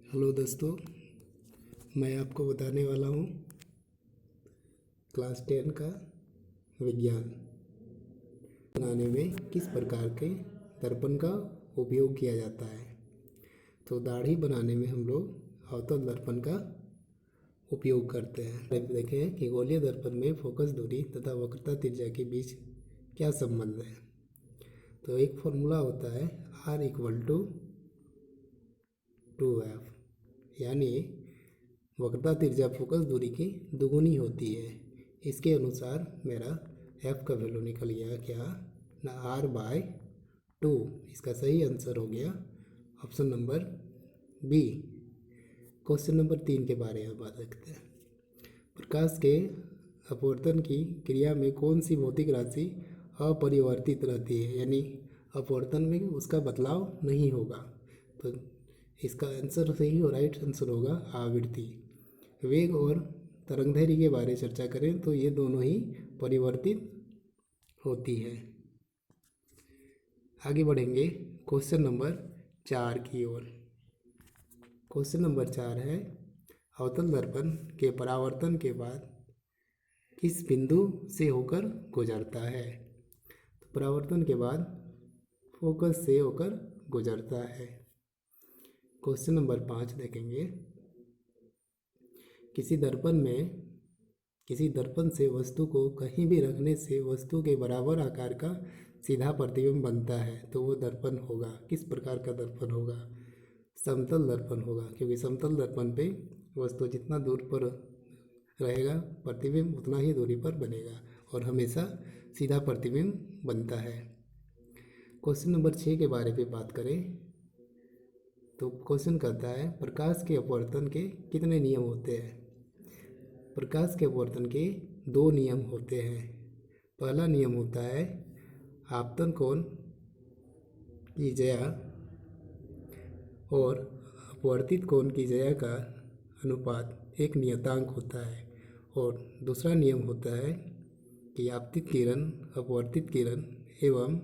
Hello दोस्तों, मैं आपको बताने वाला हूँ क्लास 10 का विज्ञान बनाने में किस प्रकार के दर्पण का उपयोग किया जाता है। तो दाढ़ी बनाने में हम लोग अवतल दर्पण का उपयोग करते हैं। देखें कि गोलीय दर्पण में फोकस दूरी तथा वक्रता त्रिज्या के बीच क्या संबंध है। तो एक फॉर्मूला होता है R = 2F, यानी वक्रता त्रिज्या फोकस दूरी की दुगुनी होती है। इसके अनुसार मेरा f का वैल्यू निकल गया क्या ना R/2। इसका सही आंसर हो गया option number B. Question number 3 के बारे में बात करते हैं। प्रकाश के अपवर्तन की क्रिया में कौन सी भौतिक राशि अपरिवर्तित रहती है, यानी अपवर्तन में उसका बदलाव नहीं होगा। तो इसका आंसर सही और राइट आंसर होगा आवृत्ति। वेग और तरंगदैर्घ्य के बारे में चर्चा करें तो ये दोनों ही परिवर्तित होती है। आगे बढ़ेंगे क्वेश्चन नंबर 4 की ओर। क्वेश्चन नंबर 4 है, अवतल दर्पण के परावर्तन के बाद किस बिंदु से होकर गुजरता है। तो परावर्तन के बाद फोकस से होकर गुजरता है। क्वेश्चन नंबर 5 देखेंगे, किसी दर्पण से वस्तु को कहीं भी रखने से वस्तु के बराबर आकार का सीधा प्रतिबिंब बनता है, तो वो दर्पण होगा। किस प्रकार का दर्पण होगा? समतल दर्पण होगा, क्योंकि समतल दर्पण पे वस्तु जितना दूर पर रहेगा प्रतिबिंब उतना ही दूरी पर बनेगा और हमेशा सीधा प्रतिबिंब बनता है। क्वेश्चन नंबर 6 के बारे में बात करें तो क्वेश्चन कहता है, प्रकाश के अपवर्तन के कितने नियम होते हैं। प्रकाश के अपवर्तन के 2 नियम होते हैं। पहला नियम होता है आपतन कोण की ज्या और अपवर्तित कोण की ज्या का अनुपात एक नियतांक होता है। और दूसरा नियम होता है कि आपतित किरण, अपवर्तित किरण एवं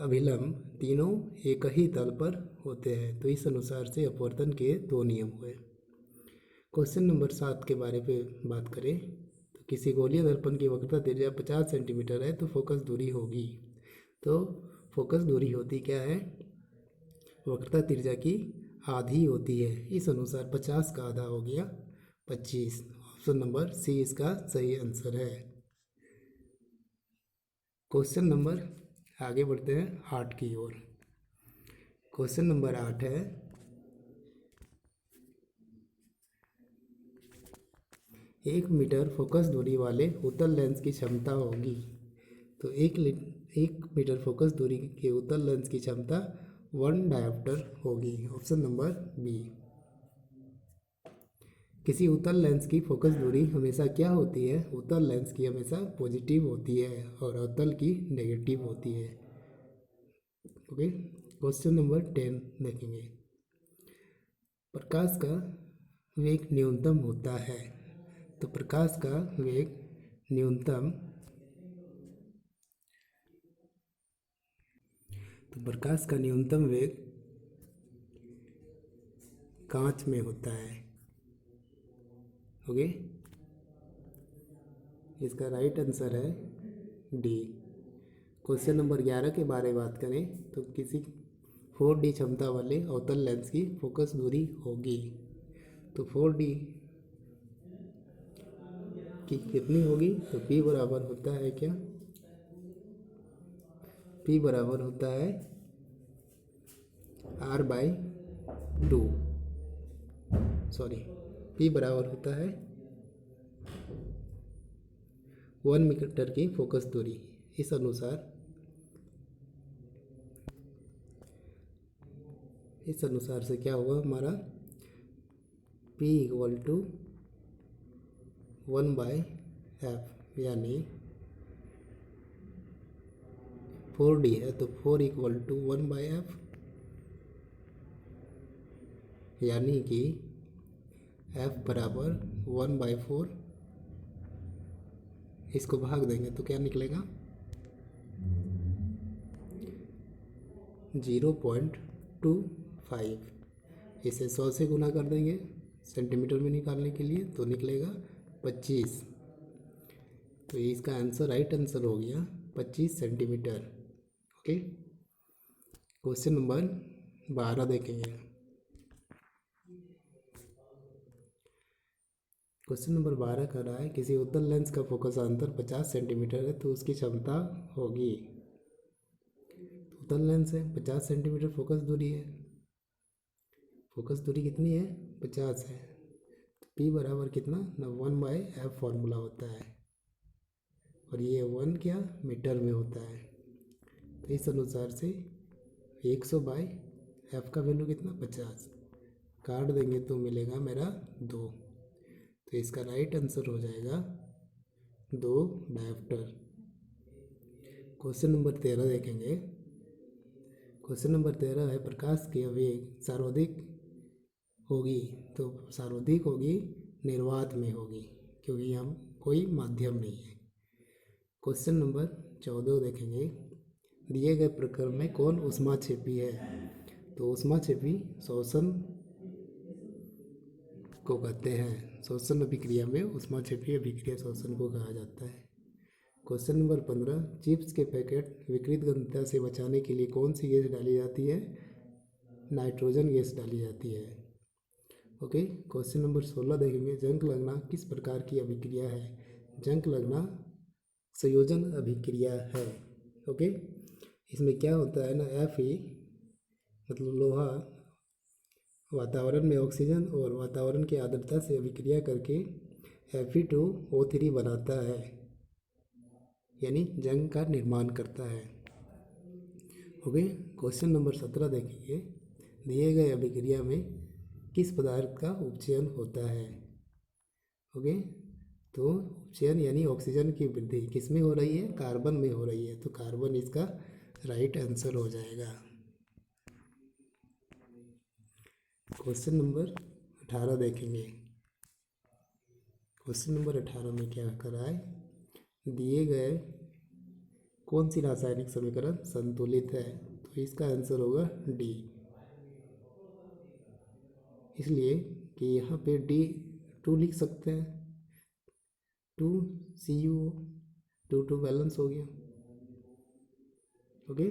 अभिलंब तीनों एक ही तल पर होते हैं। तो इस अनुसार से अपवर्तन के 2 नियम हुए। क्वेश्चन नंबर 7 के बारे में बात करें तो किसी गोलीय दर्पण की वक्रता त्रिज्या 50 सेंटीमीटर है तो फोकस दूरी होगी। तो फोकस दूरी होती क्या है? वक्रता त्रिज्या की आधी होती है। इस अनुसार 50 का आधा हो गया 25। ऑप्शन नंबर सी इसका सही आंसर है। क्वेश्चन नंबर आगे बढ़ते हैं 8 की ओर। क्वेश्चन नंबर 8 है, 1 मीटर फोकस दूरी वाले उत्तल लेंस की क्षमता होगी। तो 1 मीटर फोकस दूरी के उत्तल लेंस की क्षमता 1 डायोप्टर होगी। Option number B. किसी उत्तल लेंस की फोकस दूरी हमेशा क्या होती है? उत्तल लेंस की हमेशा पॉजिटिव होती है और अवतल की नेगेटिव होती है। ओके, क्वेश्चन नंबर 10 देखेंगे, प्रकाश का वेग न्यूनतम होता है। तो प्रकाश का वेग न्यूनतम वेग कांच में होता है। ओके, इसका राइट आंसर है डी। क्वेश्चन नंबर 11 के बारे में बात करें तो किसी 4D क्षमता वाले अवतल लेंस की फोकस दूरी होगी। तो 4D की कितनी होगी? तो P बराबर होता है क्या? P बराबर होता है R/2। P बराबर होता है 1 मीटर की फोकस दूरी। इस अनुसार से क्या होगा हमारा P = 1/f, यानी 4D है तो 4 = 1/f, यानी कि f बराबर 1/4। इसको भाग देंगे तो क्या निकलेगा? 0.25, इसे 100 से गुना कर देंगे सेंटीमीटर में निकालने के लिए, तो निकलेगा 25। तो इसका आंसर, राइट आंसर हो गया 25 सेंटीमीटर। ओके, क्वेश्चन नंबर 12 देखेंगे। क्वेश्चन नंबर 12 कर रहा है, किसी उत्तल लेंस का फोकस अंतर 50 सेंटीमीटर है तो उसकी क्षमता होगी। उत्तल लेंस है, 50 सेंटीमीटर फोकस दूरी है। फोकस दूरी कितनी है? 50 है। तो P बराबर कितना ना 1/f फॉर्मूला होता है, और ये 1 क्या मीटर में होता है। तो इस अनुसार से 100/f का वैल्यू कितना 50, काट देंगे तो मिलेगा मेरा 2। तो इसका राइट आंसर हो जाएगा 2 डायोप्टर। क्वेश्चन नंबर 13 देखेंगे। क्वेश्चन नंबर 13 है, प्रकाश की आवेग सर्वाधिक होगी, तो सर्वाधिक होगी निर्वात में होगी, क्योंकि यहाँ कोई माध्यम नहीं है। क्वेश्चन नंबर 14 देखेंगे, दिए गए प्रकरण में कौन ऊष्माक्षेपी है? तो ऊष्माक्षेपी श्वसन को कहते हैं, श्वसन अभिक्रिया में ऊष्माक्षेपी अभिक्रिया श्वसन को कहा जाता है। क्वेश्चन नंबर 15, चिप्स के पैकेट विकृत गंधता से बचाने के लिए कौन सी गैस डाली जाती है? नाइट्रोजन गैस डाली जाती है। ओके, क्वेश्चन नंबर 16 देखेंगे, जंग लगना किस प्रकार की अभिक्रिया है? जंग लगना संयोजन अभिक्रिया है। ओके, इसमें क्या होता है ना, Fe मतलब लोहा वातावरण में ऑक्सीजन और वातावरण की आर्द्रता से अभिक्रिया करके Fe2O3 बनाता है, यानी जंग का निर्माण करता है। ओके, क्वेश्चन नंबर 17 देखेंगे, दिए गए अभिक्रिया में किस पदार्थ का उपचयन होता है? ओके, तो उपचयन यानी ऑक्सीजन की वृद्धि किस में हो रही है? कार्बन में हो रही है, तो कार्बन इसका राइट आंसर हो जाएगा। क्वेश्चन नंबर 18 देखेंगे। क्वेश्चन नंबर 18 में क्या कर रहा है, दिए गए कौन सी रासायनिक समीकरण संतुलित है? तो इसका आंसर होगा डी, इसलिए कि यहाँ पे D2 लिख सकते हैं, 2CuO, 2 बैलेंस हो गया। ओके,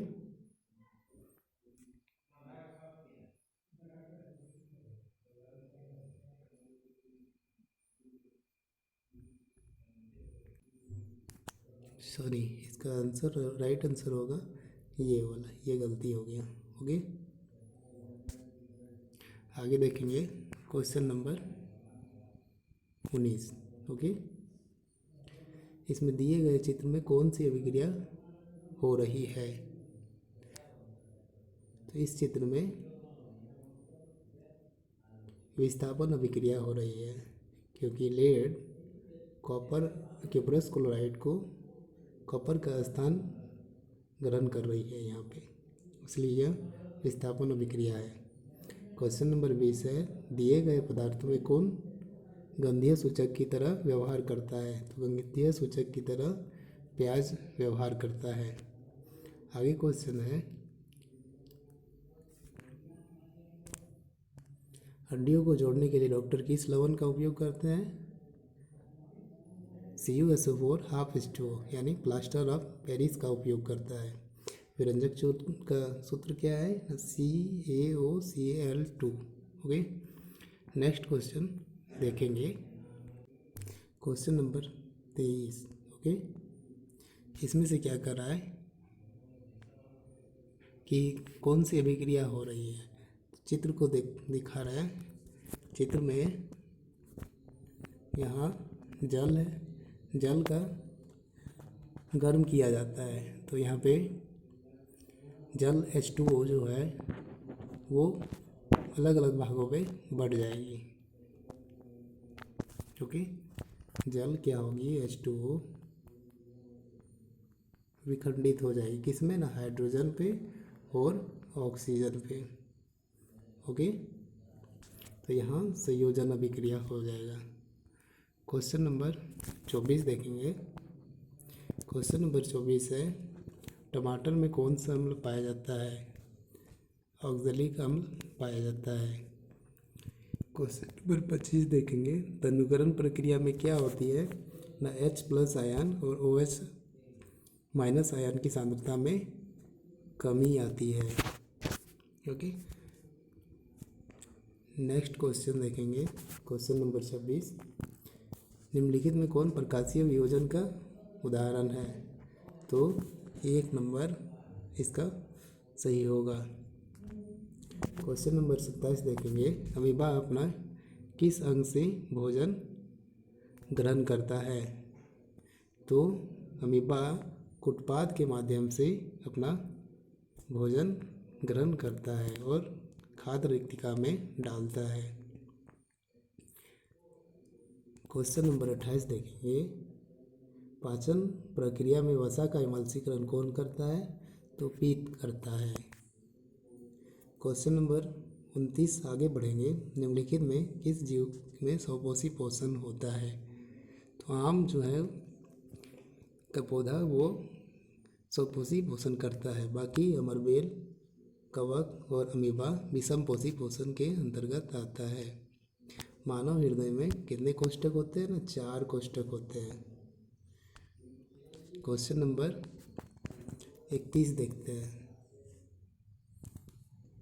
सॉरी, इसका आंसर राइट आंसर होगा ये वाला, ये गलती हो गया। ओके, आगे देखेंगे क्वेश्चन नंबर 19। ओके, इसमें दिए गए चित्र में कौन सी अभिक्रिया हो रही है? तो इस चित्र में विस्थापन अभिक्रिया हो रही है, क्योंकि लेड कॉपर क्यूप्रस क्लोराइड को कॉपर का स्थान ग्रहण कर रही है यहाँ पे, इसलिए यह विस्थापन अभिक्रिया है। क्वेश्चन नंबर 20 है, दिए गए पदार्थों में कौन गंधीय सूचक की तरह व्यवहार करता है? तो गंधीय सूचक की तरह प्याज व्यवहार करता है। आगे क्वेश्चन है, हड्डियों को जोड़ने के लिए डॉक्टर किस लवण का उपयोग करते हैं? CuSO4 हाफ H2O यानी प्लास्टर ऑफ पेरिस का उपयोग करता है। विरंजक सूत्र का सूत्र क्या है? CaOCl2। ओके, नेक्स्ट क्वेश्चन देखेंगे, क्वेश्चन नंबर 23। ओके, इसमें से क्या कर रहा है कि कौन सी अभिक्रिया हो रही है? चित्र को दिखा रहा है। चित्र में यहाँ जल है, जल का गर्म किया जाता है, तो यहाँ पे जल H2O जो है वो अलग अलग भागों पे बढ़ जाएगी। क्योंकि जल क्या होगी, H2O विखंडित हो जाएगी, किसमें ना, हाइड्रोजन पे और ऑक्सीजन पे। ओके, तो यहाँ संयोजन अभिक्रिया हो जाएगा। क्वेश्चन नंबर 24 देखेंगे। क्वेश्चन नंबर 24 है, टमाटर में कौन सा अम्ल पाया जाता है? ऑक्जेलिक अम्ल पाया जाता है। क्वेश्चन नंबर 25 देखेंगे। तनुकरण प्रक्रिया में क्या होती है ना, H+ आयन और OH- आयन की सांद्रता में कमी आती है। ओके, नेक्स्ट क्वेश्चन देखेंगे। क्वेश्चन नंबर 26, निम्नलिखित में कौन प्रकाशीय वियोजन का उदाहरण है? तो 1 नंबर इसका सही होगा। क्वेश्चन नंबर 27 देखेंगे। अमीबा अपना किस अंग से भोजन ग्रहण करता है? तो अमीबा कुटपाद के माध्यम से अपना भोजन ग्रहण करता है और खाद्य रिक्तिका में डालता है। क्वेश्चन नंबर 28 देखेंगे। पाचन प्रक्रिया में वसा का एमल्सीकरण कौन करता है? तो पित्त करता है। क्वेश्चन नंबर 29 आगे बढ़ेंगे। निम्नलिखित में किस जीव में स्वपोषी पोषण होता है? तो आम जो है का पौधा वो स्वपोषी पोषण करता है। बाकी अमरबेल, कवक और अमीबा विषमपोषी पोषण के अंतर्गत आता है। मानव हृदय में कितने कोष्ठक होते हैं ना? 4 कोष्ठक होते हैं। क्वेश्चन नंबर 31 देखते हैं।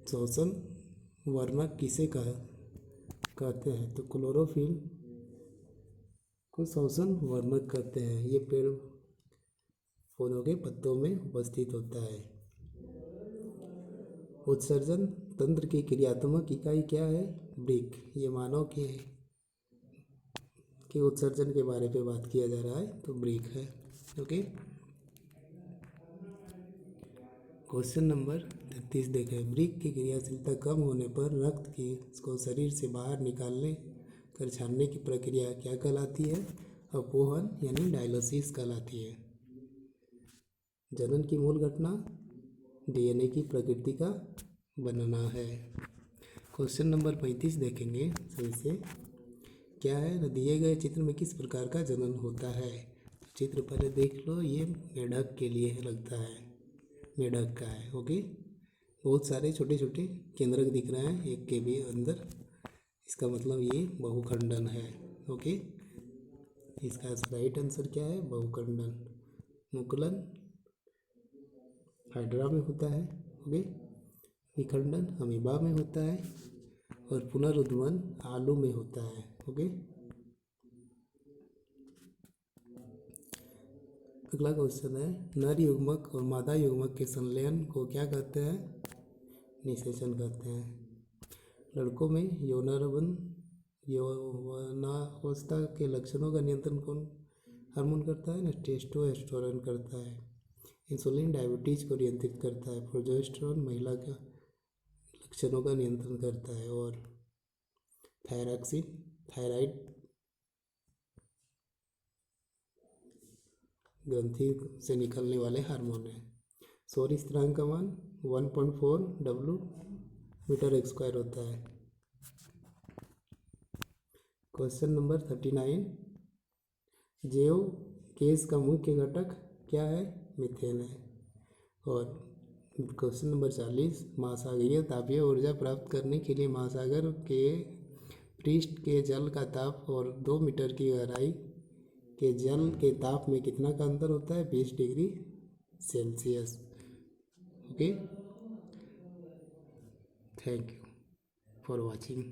श्वसन वर्णक किसे कहते हैं? तो क्लोरोफिल को श्वसन वर्णक कहते हैं। ये पेड़ पौधों के पत्तों में उपस्थित होता है। उत्सर्जन तंत्र की क्रियात्मक इकाई क्या है? वृक्क। ये मानव के उत्सर्जन के बारे में बात किया जा रहा है, तो वृक्क है। ओके, क्वेश्चन नंबर 33 देखें। वृक्क की क्रियाशीलता कम होने पर रक्त को शरीर से बाहर निकालने कर छानने की प्रक्रिया क्या कहलाती है? अपोहन यानी डायलिसिस कहलाती है। जनन की मूल घटना DNA की प्रकृति का बनना है। क्वेश्चन नंबर 35 देखेंगे सही से। क्या है? दिए गए चित्र में किस प्रकार का जनन होता है? चित्र पहले देख लो। ये मेढक के लिए लगता है, मेढक का है। ओके, बहुत सारे छोटे छोटे केंद्रक दिख रहे हैं एक के भी अंदर, इसका मतलब ये बहुखंडन है। ओके, इसका राइट आंसर क्या है? बहुखंडन। मुकुलन हाइड्रा में होता है। ओके, विखंडन अमीबा में होता है और पुनरुद्भवन आलू में होता है। ओके, अगला क्वेश्चन है। नर युग्मक और मादा युग्मक के संलयन को क्या कहते हैं? निषेचन कहते हैं। लड़कों में यौवनावस्था के लक्षणों का नियंत्रण कौन हार्मोन करता है ना? टेस्टोस्टेरोन करता है। इंसुलिन डायबिटीज को नियंत्रित करता है। प्रोजेस्टेरोन महिला का लक्षणों का नियंत्रण करता है। और थायरॉक्सिन थायराइड ग्रंथि से निकलने वाले हार्मोन है। सौर स्थिरांक का मान 1.4 W/m² होता है। क्वेश्चन नंबर 39, जैव गैस का मुख्य घटक क्या है? मीथेन है। और क्वेश्चन नंबर 40, महासागरीय तापीय ऊर्जा प्राप्त करने के लिए महासागर के पृष्ठ के जल का ताप और 2 मीटर की गहराई के जल के ताप में कितना का अंतर होता है? 20 degree Celsius. Okay, thank you for watching.